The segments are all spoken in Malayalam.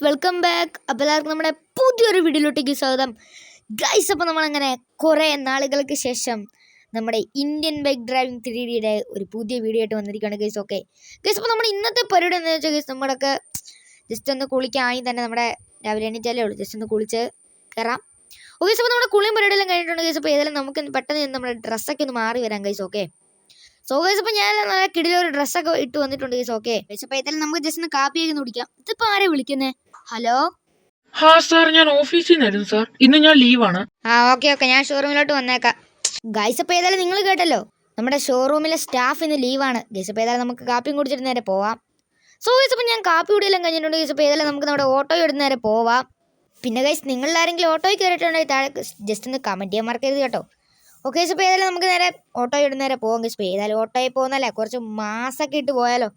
Welcome back. അപ്പോൾ എല്ലാവർക്കും നമ്മുടെ പുതിയൊരു വീഡിയോയിലോട്ടേക്ക് സ്വാഗതം. ഗൈസ്, അപ്പോൾ നമ്മളങ്ങനെ കുറേ നാളുകൾക്ക് ശേഷം നമ്മുടെ ഇന്ത്യൻ ബൈക്ക് ഡ്രൈവിംഗ് 3Dയുടെ ഒരു പുതിയ വീഡിയോ ആയിട്ട് വന്നിരിക്കുകയാണ് ഗൈസ്. ഓക്കെ ഗൈസ്, അപ്പോൾ നമ്മുടെ ഇന്നത്തെ പരിപാടി എന്താ വെച്ചാൽ ഗൈസ്, നമ്മളൊക്കെ ജസ്റ്റ് ഒന്ന് കുളിക്കായി തന്നെ നമ്മുടെ രാവിലെ എണീറ്റാലേ ഉള്ളൂ, ജസ്റ്റ് ഒന്ന് കുളിച്ച് കയറാം. ഓക്കെ, അപ്പോൾ നമ്മുടെ കുളിയും പരിപാടിയെല്ലാം കഴിഞ്ഞിട്ടുണ്ട് ഗൈസ്. അപ്പോൾ ഏതായാലും നമുക്ക് പെട്ടെന്ന് നമ്മുടെ ഡ്രസ്സൊക്കെ ഒന്ന് മാറി വരാം ഗൈസ്. ഓക്കെ സോ ഗൈസ്, അപ്പോൾ ഞാൻ നല്ല കിടിലൊരു ഡ്രസ്സൊക്കെ ഇട്ട് വന്നിട്ടുണ്ട് ഗൈസ്. ഓക്കെ ഗൈസ്, അപ്പോൾ ഏതായാലും നമുക്ക് ജസ്റ്റ് ഒന്ന് കാപ്പിയൊക്കെ കുടിക്കാം. ഇതിപ്പോൾ ആരെ വിളിക്കുന്നത്? ഹലോ. സാർ, ഞാൻ ഓഫീസിൽ നിന്നായിരുന്നു സാർ. ഇന്ന് ഞാൻ ലീവാണ്. ഓക്കെ ഞാൻ ഷോറൂമിലോട്ട് വന്നേക്കാം. ഗൈസ്, അപ്പോൾ ഏതായാലും നിങ്ങൾ കേട്ടല്ലോ, നമ്മുടെ ഷോറൂമിലെ സ്റ്റാഫ് ഇന്ന് ലീവാണ് ഗൈസ്. അപ്പോൾ ഏതായാലും നമുക്ക് കാപ്പിയും കുടിച്ചിട്ട് നേരെ പോവാം. സോ ഗൈസ്, അപ്പോൾ ഞാൻ കാപ്പി കുടിയെല്ലാം കഴിഞ്ഞിട്ടുണ്ട് ഗൈസ്. അപ്പോൾ ഏതായാലും നമുക്ക് നമ്മുടെ ഓട്ടോ എടുത്ത് നേരെ പോവാം. പിന്നെ ഗൈസ്, നിങ്ങളിൽ ആരെങ്കിലും ഓട്ടോയിൽ കയറിയിട്ടുണ്ടെങ്കിൽ താഴെ ജസ്റ്റ് ഒന്ന് കമൻറ്റ് ചെയ്യാൻ മറക്കരുത് കേട്ടോ. ഓക്കെ ഗൈസ്, അപ്പോൾ ഏതായാലും നമുക്ക് നേരെ ഓട്ടോ എടുത്ത് നേരെ പോകാം ഗൈസ്. അപ്പോൾ ഏതായാലും ഓട്ടോയിൽ പോകുന്നല്ലേ, കുറച്ച് മാസൊക്കെ ഇട്ട് പോയാലോ.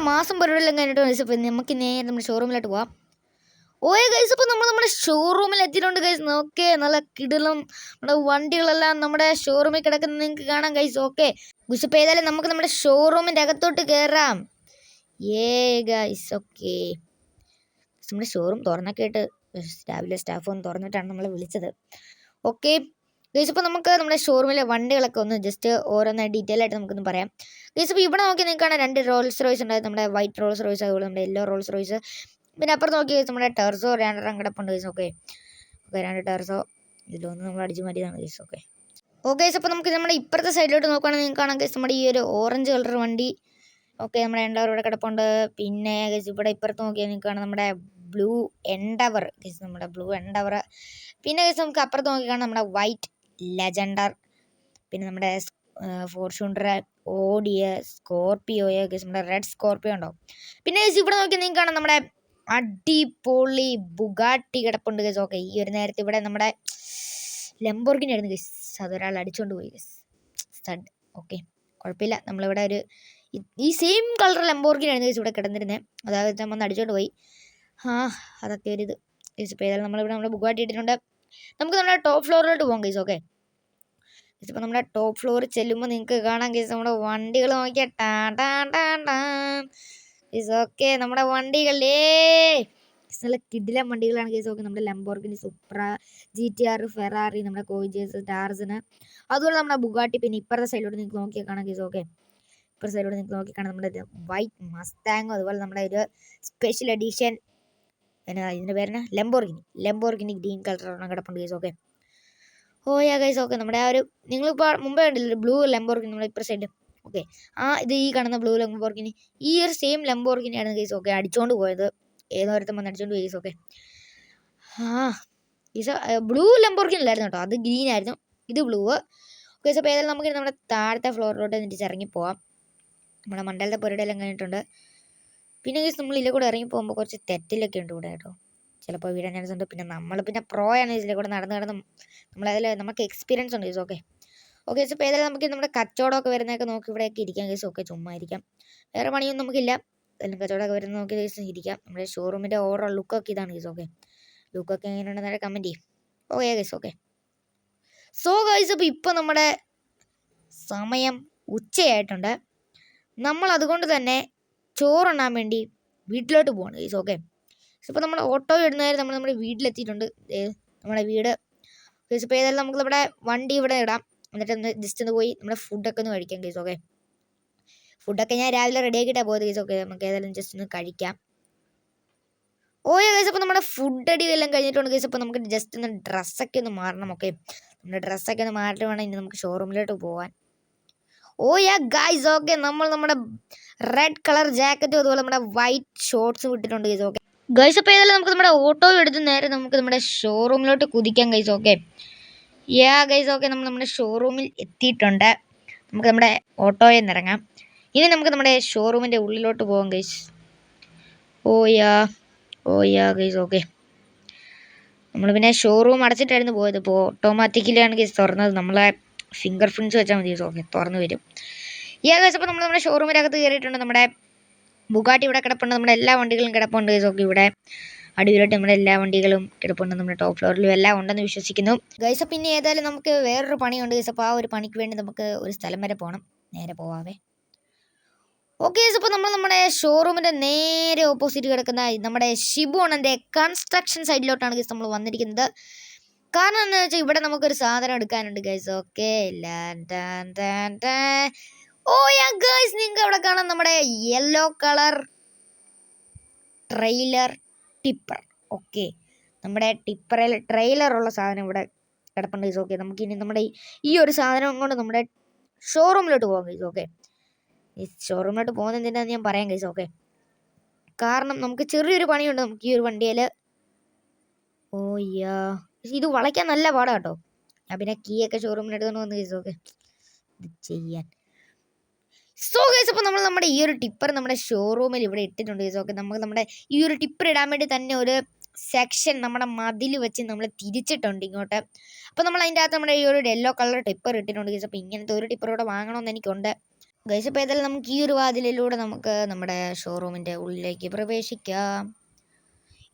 മാസം പരിപാടിയെല്ലാം കഴിഞ്ഞിട്ട് ഗൈസ്, അപ്പോൾ നമുക്ക് നേരെ നമ്മുടെ ഷോറൂമിലോട്ട് പോവാം. ഓയ് ഗൈസ്, അപ്പോൾ നമ്മുടെ ഷോറൂമിൽ എത്തിയിട്ടുണ്ട് ഗൈസ്. ഓക്കെ, നല്ല കിടിലും നമ്മുടെ വണ്ടികളെല്ലാം നമ്മുടെ ഷോറൂമിൽ കിടക്കുന്നത് നിങ്ങൾക്ക് കാണാം ഗൈസ്. ഓക്കെ ഗൈസ്, അപ്പോൾ ഏതായാലും നമുക്ക് നമ്മുടെ ഷോറൂമിൻ്റെ അകത്തോട്ട് കയറാം. ഗൈസ്, ഓക്കെ നമ്മുടെ ഷോറൂം തുറന്നൊക്കെ ആയിട്ട് രാവിലെ സ്റ്റാഫ് ഒന്ന് തുറന്നിട്ടാണ് നമ്മളെ വിളിച്ചത്. ഓക്കെ ഗൈസ്, അപ്പോൾ നമുക്ക് നമ്മുടെ ഷോറൂമിലെ വണ്ടികളൊക്കെ ഒന്ന് ജസ്റ്റ് ഓരോന്നായി ഡീറ്റെയിൽ ആയിട്ട് നമുക്കൊന്ന് പറയാം ഗൈസ്. അപ്പോൾ ഇവിടെ നോക്കി നിൽക്കുകയാണ് 2 റോൾസ് റോയ്സ് ഉണ്ടായത്, നമ്മുടെ വൈറ്റ് റോൾസ് റോയ്സ്, അതുപോലെ നമ്മുടെ യെല്ലോ റോൾസ് റോയ്സ്. പിന്നെ അപ്പുറത്ത് നോക്കി ഗൈസ്, നമ്മുടെ ടെർസോ 2 കിടപ്പുണ്ട് ഗൈസ്. ഓക്കെ 2 ടെർസോ, ഇതിലൊന്ന് നമ്മൾ അടിച്ചു മാറ്റിയതാണ് ഗൈസ്. ഓക്കെ ഗൈസ്, അപ്പോൾ നമുക്ക് നമ്മുടെ ഇപ്പുറത്തെ സൈഡിലോട്ട് നോക്കുകയാണെങ്കിൽ നിങ്ങൾക്ക് കാണാം ഗൈസ്, നമ്മുടെ ഈ ഒരു ഓറഞ്ച് കളർ വണ്ടി. ഓക്കെ, നമ്മുടെ എൻഡവർ ഇവിടെ കിടപ്പുണ്ട്. പിന്നെ ഗൈസ്, ഇവിടെ ഇപ്പുറത്ത് നോക്കിയാൽ നിൽക്കുകയാണ് നമ്മുടെ ബ്ലൂ എൻഡവർ ഗൈസ്, നമ്മുടെ ബ്ലൂ എൻഡവർ. പിന്നെ ഗൈസ്, നമുക്ക് അപ്പുറത്ത് നോക്കിയാണ് നമ്മുടെ വൈറ്റ് ലെജൻഡർ. പിന്നെ നമ്മുടെ ഫോർച്യൂണർ, ഓഡിയ, സ്കോർപ്പിയോ ഗൈസ്, നമ്മുടെ റെഡ് സ്കോർപ്പിയോ ഉണ്ടാവും. പിന്നെ ഗൈസ്, ഇവിടെ നോക്കിയാൽ നിങ്ങൾക്ക് കാണാം നമ്മുടെ അടിപൊളി ബുഗാട്ടി കിടപ്പുണ്ട് ഗൈസ്. ഓക്കെ, ഈ ഒരു നേരത്തെ ഇവിടെ നമ്മുടെ ലംബോർഗിനി ആയിരുന്നു ഗൈസ്, അതൊരാൾ അടിച്ചുകൊണ്ട് പോയി ഗൈസ്. സ്റ്റഡ്. ഓക്കെ കുഴപ്പമില്ല, നമ്മളിവിടെ ഒരു ഈ സെയിം കളർ ലംബോർഗിനി ആയിരുന്നു ഗൈസ് ഇവിടെ കിടന്നിരുന്നത്, അതായത് നമ്മൾ അടിച്ചുകൊണ്ട് പോയി. അതൊക്കെ ഒരു ഇത് ഗൈസ്. ഇപ്പോൾ ഏതായാലും നമ്മളിവിടെ നമ്മുടെ ബുഗാട്ടി ഇട്ടിട്ടുണ്ട്. നമുക്ക് നമ്മുടെ ടോപ്പ് ഫ്ലോറിലോട്ട് പോകാം ഗൈസ്. ഓക്കെ ഇപ്പോൾ നമ്മുടെ ടോപ്പ് ഫ്ലോറിൽ ചെല്ലുമ്പോൾ നിങ്ങൾക്ക് കാണാം ഗൈസ്, നമ്മുടെ വണ്ടികൾ നോക്കിയാൽ ഗൈസ്. ഓക്കെ നമ്മുടെ വണ്ടികളേ നല്ല കിടിലം വണ്ടികളാണ് ഗൈസ്. ഓക്കെ നമ്മുടെ ലംബോർഗിനി, സുപ്ര, GTR, ഫെറാറി, നമ്മുടെ കോയിജേഴ്സ്, ടാർസന്, അതുപോലെ നമ്മുടെ ബുഗാട്ടി. പിന്നെ ഇപ്പുറത്തെ സൈഡിലോട്ട് നിങ്ങൾക്ക് നോക്കിയാൽ കാണാം ഗൈസ്. ഓക്കെ ഇപ്പുറത്തെ സൈഡിലോട്ട് നിങ്ങൾക്ക് നോക്കിക്കാണാം നമ്മുടെ വൈറ്റ് മസ്താങ്, അതുപോലെ നമ്മുടെ ഒരു സ്പെഷ്യൽ എഡിഷൻ ഇതിൻ്റെ പേരാണ് ലംബോർഗിനി ഗ്രീൻ കളറാണ് കിടപ്പുണ്ട് ഗൈസ്. Okay guys. ഓക്കെ നമ്മുടെ ആ ഒരു നിങ്ങളിപ്പോൾ മുമ്പേ കണ്ടില്ല ബ്ലൂ ലംബോർഗിനി നമ്മുടെ ഇപ്പുറത്തെ സൈഡ്. ഓക്കെ ഇത് ഈ കാണുന്ന ബ്ലൂ ലംബോർഗിനി ഈ ഒരു സെയിം ലംബോർഗിനിയാണ് ഗൈസ്. ഓക്കെ അടിച്ചുകൊണ്ട് പോയത്, ഏതോ ഒരുത്തം വന്ന് അടിച്ചുകൊണ്ട് പോയി guys. Okay guys, blue Lamborghini അല്ലായിരുന്നു കേട്ടോ, അത് ഗ്രീൻ ആയിരുന്നു, ഇത് ബ്ലൂ. ഓക്കെ അപ്പോൾ ഏതായാലും നമുക്ക് നമ്മുടെ താഴത്തെ ഫ്ലോറിലോട്ട് തിരിച്ചിറങ്ങി പോവാം. നമ്മുടെ മണ്ടലത്തെ പരിപാടിയെല്ലാം കഴിഞ്ഞിട്ടുണ്ട്. പിന്നെ ഗൈസ്, നമ്മൾ ഇതിലെ കൂടെ ഇറങ്ങി പോകുമ്പോൾ കുറച്ച് തെറ്റിലൊക്കെ ഉണ്ട് ഇവിടെ കേട്ടോ, ചിലപ്പോൾ വീടാൻ ചാൻസ് ഉണ്ട്. പിന്നെ നമ്മൾ പിന്നെ പ്രോയാണ് ഇതിലെ കൂടെ നടന്ന് നമ്മളതിൽ നമുക്ക് എക്സ്പീരിയൻസ് ഉണ്ട് ഗൈസ്. ഓക്കെ അപ്പോൾ ഏതായാലും നമുക്ക് നമ്മുടെ കച്ചവടമൊക്കെ വരുന്നതൊക്കെ നോക്കി ഇവിടെയൊക്കെ ഇരിക്കാം ഗൈസ്. ഓക്കെ ചുമ്മാ ഇരിക്കാം, വേറെ പണിയൊന്നും നമുക്കില്ല, എല്ലാം കച്ചവടമൊക്കെ വരുന്ന നോക്കി ഗൈസ് ഇരിക്കാം. നമ്മുടെ ഷോറൂമിൻ്റെ ഓവറോൾ ലുക്കൊക്കെ ഇതാണ് ഗൈസ്. ഓക്കെ ലുക്കൊക്കെ എങ്ങനെയുണ്ടെന്ന് നേരെ കമൻറ്റ് ചെയ്യും. Okay guys. Okay so guys, അപ്പോൾ ഇപ്പോൾ നമ്മുടെ സമയം ഉച്ചയായിട്ടുണ്ട്. നമ്മൾ അതുകൊണ്ട് തന്നെ ചോറുണ്ണാൻ വേണ്ടി വീട്ടിലോട്ട് പോവാണ് ഗൈസ്. ഓക്കെ ഇപ്പോൾ നമ്മൾ ഓട്ടോ ഇടുന്നതായിരുന്നു, നമ്മൾ നമ്മുടെ വീട്ടിലെത്തിയിട്ടുണ്ട്, നമ്മുടെ വീട് ഗൈസ്. ഇപ്പോൾ ഏതായാലും നമുക്ക് നമ്മുടെ വണ്ടി ഇവിടെ ഇടാം, എന്നിട്ട് ഒന്ന് ജസ്റ്റ് ഒന്ന് പോയി നമ്മുടെ ഫുഡൊക്കെ ഒന്ന് കഴിക്കാം ഗൈസ്. ഓക്കെ ഫുഡൊക്കെ ഞാൻ രാവിലെ റെഡി ആക്കിയിട്ടാണ് പോയത് ഗൈസ്. ഓക്കെ നമുക്ക് ഏതായാലും ജസ്റ്റ് ഒന്ന് കഴിക്കാം. ഗൈസ്, അപ്പോൾ നമ്മുടെ ഫുഡ് അടി എല്ലാം കഴിഞ്ഞിട്ടുണ്ട് ഗൈസ്. അപ്പോൾ നമുക്ക് ജസ്റ്റ് ഒന്ന് ഡ്രസ്സൊക്കെ ഒന്ന് മാറണം. ഓക്കെ നമ്മുടെ ഡ്രസ്സൊക്കെ ഒന്ന് മാറിയിട്ട് വേണം ഇനി നമുക്ക് ഷോറൂമിലോട്ട് പോകാൻ. ഗൈസ്. ഓക്കെ നമ്മൾ നമ്മുടെ റെഡ് കളർ ജാക്കറ്റും അതുപോലെ നമ്മുടെ വൈറ്റ് ഷോർട്ട്സും ഇട്ടിട്ടുണ്ട് ഗൈസ്. ഓക്കെ ഗൈസ്, അപ്പോൾ ഏതായാലും നമുക്ക് നമ്മുടെ ഓട്ടോ എടുത്ത് നേരെ നമുക്ക് നമ്മുടെ ഷോറൂമിലോട്ട് കുതിക്കാം ഗൈസ്. Okay guys. ഓക്കെ നമ്മൾ നമ്മുടെ ഷോറൂമിൽ എത്തിയിട്ടുണ്ട്. നമുക്ക് നമ്മുടെ ഓട്ടോയിൽ നിന്ന് ഇറങ്ങാം. ഇനി നമുക്ക് നമ്മുടെ ഷോറൂമിൻ്റെ ഉള്ളിലോട്ട് പോകാം ഗൈസ്. ഗൈസ്. ഓക്കെ നമ്മൾ പിന്നെ ഷോറൂം അടച്ചിട്ടായിരുന്നു പോയത്, ഇപ്പോൾ ഓട്ടോമാറ്റിക്കലിയാണ് ഗൈസ് തുറന്നത്, നമ്മളെ ഫിംഗർ പ്രിൻറ്റ്സ് വെച്ചാൽ മതി. ഓക്കെ തുറന്നു വരും. ഗൈസ് അപ്പോൾ നമ്മൾ നമ്മുടെ ഷോറൂമിനകത്ത് കയറിയിട്ടുണ്ട്. നമ്മുടെ ബുഗാട്ടി ഇവിടെ കിടപ്പുണ്ട്, നമ്മുടെ എല്ലാ വണ്ടികളും കിടപ്പുണ്ട് ഗൈസ്. ഓക്കെ, ഇവിടെ അടിപൊളിയായിട്ട് നമ്മുടെ എല്ലാ വണ്ടികളും കിടപ്പുണ്ട്, നമ്മുടെ ടോപ്പ് ഫ്ലോറിലും എല്ലാം ഉണ്ടെന്ന് വിശ്വസിക്കുന്നു ഗൈസ്. പിന്നെ ഏതായാലും നമുക്ക് വേറൊരു പണിയുണ്ട് ഗൈസ്. അപ്പോൾ ആ ഒരു പണിക്ക് വേണ്ടി നമുക്ക് ഒരു സ്ഥലം വരെ പോകണം. നേരെ പോവാവേ. ഓക്കെ ഗൈസ്, അപ്പോൾ നമ്മൾ നമ്മുടെ ഷോറൂമിൻ്റെ നേരെ ഓപ്പോസിറ്റ് കിടക്കുന്ന നമ്മുടെ ഷിബോണൻ്റെ കൺസ്ട്രക്ഷൻ സൈഡിലോട്ടാണ് ഗൈസ് നമ്മൾ വന്നിരിക്കുന്നത്. കാരണം എന്താ വെച്ചാൽ ഇവിടെ നമുക്കൊരു സാധനം എടുക്കാനുണ്ട് ഗൈസ്. ഓക്കെ, ഓ യാ ഗൈസ്, നിങ്ങൾക്ക് അവിടെ കാണാം നമ്മുടെ yellow colour trailer tipper. Okay, നമ്മുടെ ടിപ്പറിൽ ട്രെയിലറുള്ള സാധനം ഇവിടെ കിടപ്പുണ്ട് ഗൈസ്. ഓക്കെ, നമുക്കിനി നമ്മുടെ ഈ ഒരു സാധനം കൊണ്ട് നമ്മുടെ ഷോറൂമിലോട്ട് പോകാം ഗൈസ്. ഓക്കെ, ഈ ഷോറൂമിലോട്ട് പോകുന്നത് എന്തിനാന്ന് ഞാൻ പറയാം ഗൈസ്. ഓക്കെ, കാരണം നമുക്ക് ചെറിയൊരു പണിയുണ്ട് നമുക്ക് ഈ ഒരു വണ്ടിയിൽ. ഓ യാ, ഇത് വളയ്ക്കാൻ നല്ല പാടാ കേട്ടോ. ഞാൻ പിന്നെ കീയൊക്കെ ഷോറൂമിൽ എടുത്തുകൊണ്ട് വന്ന് ഗൈസ്. ഓക്കെ, ഇത് ചെയ്യാൻ. സോ ഗൈസ്, അപ്പോൾ നമ്മൾ നമ്മുടെ ഈ ഒരു ടിപ്പർ നമ്മുടെ ഷോറൂമിൽ ഇവിടെ ഇട്ടിട്ടുണ്ട് ഗൈസ്. ഓക്കെ, നമുക്ക് നമ്മുടെ ഈ ഒരു ടിപ്പർ ഇടാൻ വേണ്ടി തന്നെ ഒരു സെക്ഷൻ നമ്മുടെ മതിൽ വെച്ച് നമ്മൾ തിരിച്ചിട്ടുണ്ട് ഇങ്ങോട്ട്. അപ്പോൾ നമ്മൾ അതിൻ്റെ അകത്ത് നമ്മുടെ ഈ ഒരു യെല്ലോ കളർ ടിപ്പർ ഇട്ടിട്ടുണ്ട് ഗൈസ്. അപ്പോൾ ഇങ്ങനത്തെ ഒരു ടിപ്പർ ഇവിടെ വാങ്ങണമെന്ന് എനിക്കുണ്ട് ഗൈസ്. അപ്പോൾ ഏതായാലും നമുക്ക് ഈ ഒരു വാതിലിലൂടെ നമുക്ക് നമ്മുടെ ഷോറൂമിൻ്റെ ഉള്ളിലേക്ക് പ്രവേശിക്കാം.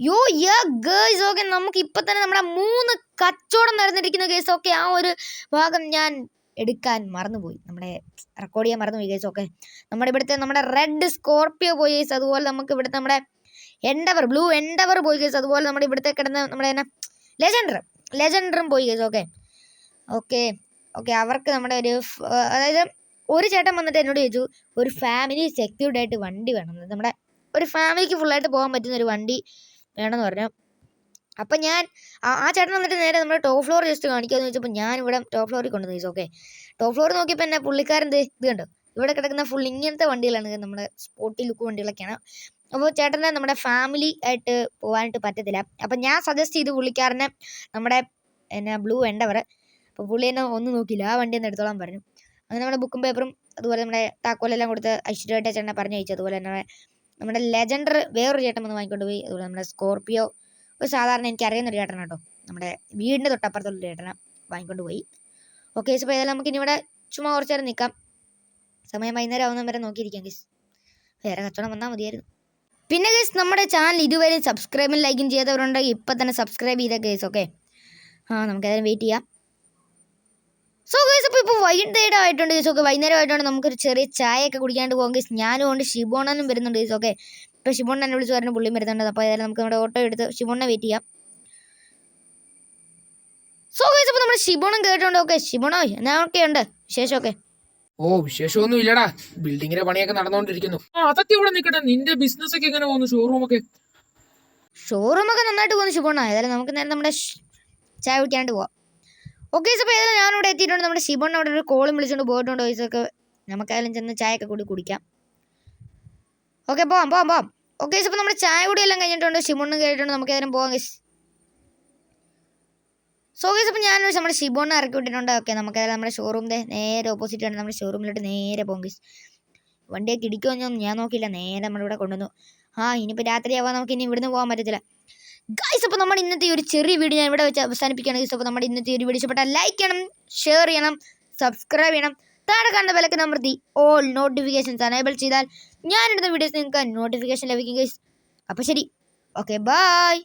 യോ യാ ഗൈസ്. ഓക്കെ, നമുക്ക് ഇപ്പം തന്നെ നമ്മുടെ 3 കച്ചവടം നടന്നിരിക്കുന്ന ഗൈസ്. ഓക്കെ, ആ ഒരു ഭാഗം ഞാൻ എടുക്കാൻ മറന്നുപോയി, നമ്മുടെ റെക്കോർഡ് ചെയ്യാൻ മറന്നുപോയി ഗൈസ്. ഓക്കെ, നമ്മുടെ ഇവിടുത്തെ നമ്മുടെ റെഡ് സ്കോർപ്പിയോ പോയി ഗൈസ്. അതുപോലെ നമുക്ക് ഇവിടുത്തെ നമ്മുടെ ബ്ലൂ എൻഡവർ പോയി ഗൈസ്. അതുപോലെ നമ്മുടെ ഇവിടുത്തെ കിടന്ന നമ്മുടെ തന്നെ ലെജൻഡറും പോയി ഗൈസ്. ഓക്കെ ഓക്കെ ഓക്കെ അവർക്ക് നമ്മുടെ അതായത് ഒരു ചേട്ടൻ വന്നിട്ട് എന്നോട് ചോദിച്ചു ഒരു ഫാമിലി സെക്യൂർഡ് ആയിട്ട് വണ്ടി വേണം, നമ്മുടെ ഒരു ഫാമിലിക്ക് ഫുള്ളായിട്ട് പോകാൻ പറ്റുന്ന ഒരു വണ്ടി വേണമെന്ന് പറഞ്ഞു. അപ്പം ഞാൻ ആ ചേട്ടൻ വന്നിട്ട് നേരെ നമ്മുടെ ടോപ്പ് ഫ്ലോർ ജസ്റ്റ് കാണിക്കാമെന്ന് വെച്ചപ്പോൾ ഞാൻ ഇവിടെ ടോപ്പ് ഫ്ലോറിൽ കൊണ്ടുവന്നു ഗൈസ്. ഓക്കെ, ടോപ്പ് ഫ്ലോർ നോക്കിയപ്പോൾ എന്നെ പുള്ളിക്കാരൻ ഇത് കണ്ടോ, ഇവിടെ കിടക്കുന്ന ഫുൾ ഇങ്ങനത്തെ വണ്ടികളാണ്, നമ്മുടെ സ്പോർട്ടി ലുക്ക് വണ്ടികളൊക്കെയാണ്. അപ്പോൾ ചേട്ടനെ നമ്മുടെ ഫാമിലി ആയിട്ട് പോകാനായിട്ട് പറ്റത്തില്ല. അപ്പം ഞാൻ സജസ്റ്റ് ചെയ്തു പുള്ളിക്കാരനെ നമ്മുടെ ബ്ലൂ എൻഡവർ. അപ്പോൾ പുള്ളി എന്നെ ഒന്നും നോക്കിയില്ല, ആ വണ്ടി ഒന്ന് എടുത്തോളാൻ പറഞ്ഞു. അങ്ങനെ നമ്മുടെ ബുക്കും പേപ്പറും അതുപോലെ നമ്മുടെ താക്കോലെല്ലാം കൊടുത്ത് ഐശ്വര്യമായിട്ട് ചേട്ടനെ പറഞ്ഞു അയച്ചു. അതുപോലെ തന്നെ നമ്മുടെ ലെജൻഡർ വേറൊരു ചേട്ടൻ വന്ന് വാങ്ങിക്കൊണ്ട് പോയി. അതുപോലെ നമ്മുടെ സ്കോർപ്പിയോ ഒരു സാധാരണ എനിക്കറിയുന്നൊരു ചേട്ടനാണ് കേട്ടോ, നമ്മുടെ വീടിൻ്റെ തൊട്ടപ്പുറത്തുള്ള ചേട്ടനെ വാങ്ങിക്കൊണ്ട് പോയി. ഓക്കെ, അപ്പോൾ ഏതായാലും നമുക്കിനി ഇവിടെ ചുമ്മാ കുറച്ച് നേരം നിൽക്കാം. സമയം വൈകുന്നേരം ആവുന്ന വരെ നോക്കിയിരിക്കാം ഗൈസ്, വേറെ കച്ചവടം വന്നാൽ മതിയായിരുന്നു. പിന്നെ ഗൈസ്, നമ്മുടെ ചാനൽ ഇതുവരെ സബ്സ്ക്രൈബും ലൈക്കും ചെയ്യാത്തവരുണ്ടെങ്കിൽ ഇപ്പം തന്നെ സബ്സ്ക്രൈബ് ചെയ്ത ഗൈസ്. ഓക്കെ, നമുക്കതിന് വെയിറ്റ് ചെയ്യാം. സോ ഗൈസ്, ഇപ്പോൾ വൈകുന്നേരം ആയിട്ടുണ്ട് ഗൈസ്. ഓക്കെ, വൈകുന്നേരം ആയിട്ടുണ്ട്, നമുക്കൊരു ചെറിയ ചായയൊക്കെ കുടിക്കാണ്ട് പോകാം ഗൈസ്. ഞാനും കൊണ്ട് ഷിബോണനും വരുന്നുണ്ട് ഗൈസ്. ഓക്കെ, ഇപ്പോൾ ഷിബോണൻ എന്നെ വിളിച്ച് പറഞ്ഞു പുള്ളിയും വരുന്നുണ്ട്. അപ്പോൾ ഏതായാലും നമുക്ക് നമ്മുടെ ഓട്ടോ എടുത്ത് ഷിബോണിനെ വെയിറ്റ് ചെയ്യാം. സോ ഗൈസ്, അപ്പോൾ നമ്മുടെ ഷിബോണൻ കേട്ടിട്ടുണ്ട്. ഓക്കെ ഷിബോണോ, എന്നാ ഒക്കെ ഉണ്ട് വിശേഷമൊക്കെ? ഓ, വിശേഷമൊന്നും ഇല്ലടാ, ബിൽഡിങ്ങിന്റെ പണിയൊക്കെ നടന്നുകൊണ്ടിരിക്കുന്നു. അതൊക്കെ ഇവിടെ നിൽക്കട്ടെ, നിന്റെ ബിസിനസ് ഒക്കെ എങ്ങനെ പോകുന്നു? ഷോറൂമൊക്കെ നന്നായിട്ട് പോകുന്നു ഷിബോണ. ഏതായാലും നമുക്ക് നേരെ നമ്മുടെ ചായ കുടിക്കാണ്ട് പോവാം. ഓക്കെ, അപ്പോൾ ഏതായാലും ഞാനിവിടെ എത്തിയിട്ടുണ്ട്. നമ്മുടെ ഷിബോണിനെ അവിടെ ഒരു കോളും വിളിച്ചുകൊണ്ട് പോയിട്ടുണ്ട് ഗൈസൊക്കെ. നമുക്കായാലും ചെന്ന് ചായയൊക്കെ കൂടി കുടിക്കാം. ഓക്കെ, പോവാം. ഓക്കെ, അപ്പോൾ നമ്മുടെ ചായ കുടിയെല്ലാം കഴിഞ്ഞിട്ടുണ്ട്, ഷിബോണിന് കയറിയിട്ടുണ്ട്. നമുക്ക് ഏതായാലും പോവാം ഗൈസ്. സോ ഗൈസ്, അപ്പോൾ ഞാൻ നമ്മുടെ ഷിബോണിനെ ഇറക്കി വിട്ടിട്ടുണ്ട്. ഓക്കെ, നമുക്ക് നമ്മുടെ ഷോറൂമിൻ്റെ നേരെ ഓപ്പോസിറ്റ് ആണ്, നമ്മുടെ ഷോറൂമിലോട്ട് നേരെ പോകും ഗൈസ്. വണ്ടിയൊക്കെ ഇടിക്കുമെന്നൊന്നും ഞാൻ നോക്കിയില്ല, നേരെ നമ്മളിവിടെ കൊണ്ടുവന്നു. ഇനിയിപ്പോൾ രാത്രിയാവാൻ നമുക്ക് ഇനി ഇവിടുന്ന് പോകാൻ പറ്റത്തില്ല ഗൈസ്. അപ്പോൾ നമ്മുടെ ഇന്നത്തെ ഒരു ചെറിയ വീഡിയോ ഞാൻ ഇവിടെ വെച്ച് അവസാനിപ്പിക്കുകയാണ് ഗൈസ്. അപ്പോൾ നമ്മുടെ ഇന്നത്തെ ഒരു വീഡിയോ ഇഷ്ടപ്പെട്ടാൽ ലൈക്ക് ചെയ്യണം, ഷെയർ ചെയ്യണം, സബ്സ്ക്രൈബ് ചെയ്യണം. താഴെ കാണുന്ന ബെല്ലൈക്കൺ അമർത്തി ഓൾ നോട്ടിഫിക്കേഷൻസ് അനേബിൾ ചെയ്താൽ ഞാനിടുന്ന വീഡിയോസ് നിങ്ങൾക്ക് നോട്ടിഫിക്കേഷൻ ലഭിക്കും ഗൈസ്. അപ്പോൾ ശരി, ഓക്കെ, ബൈ.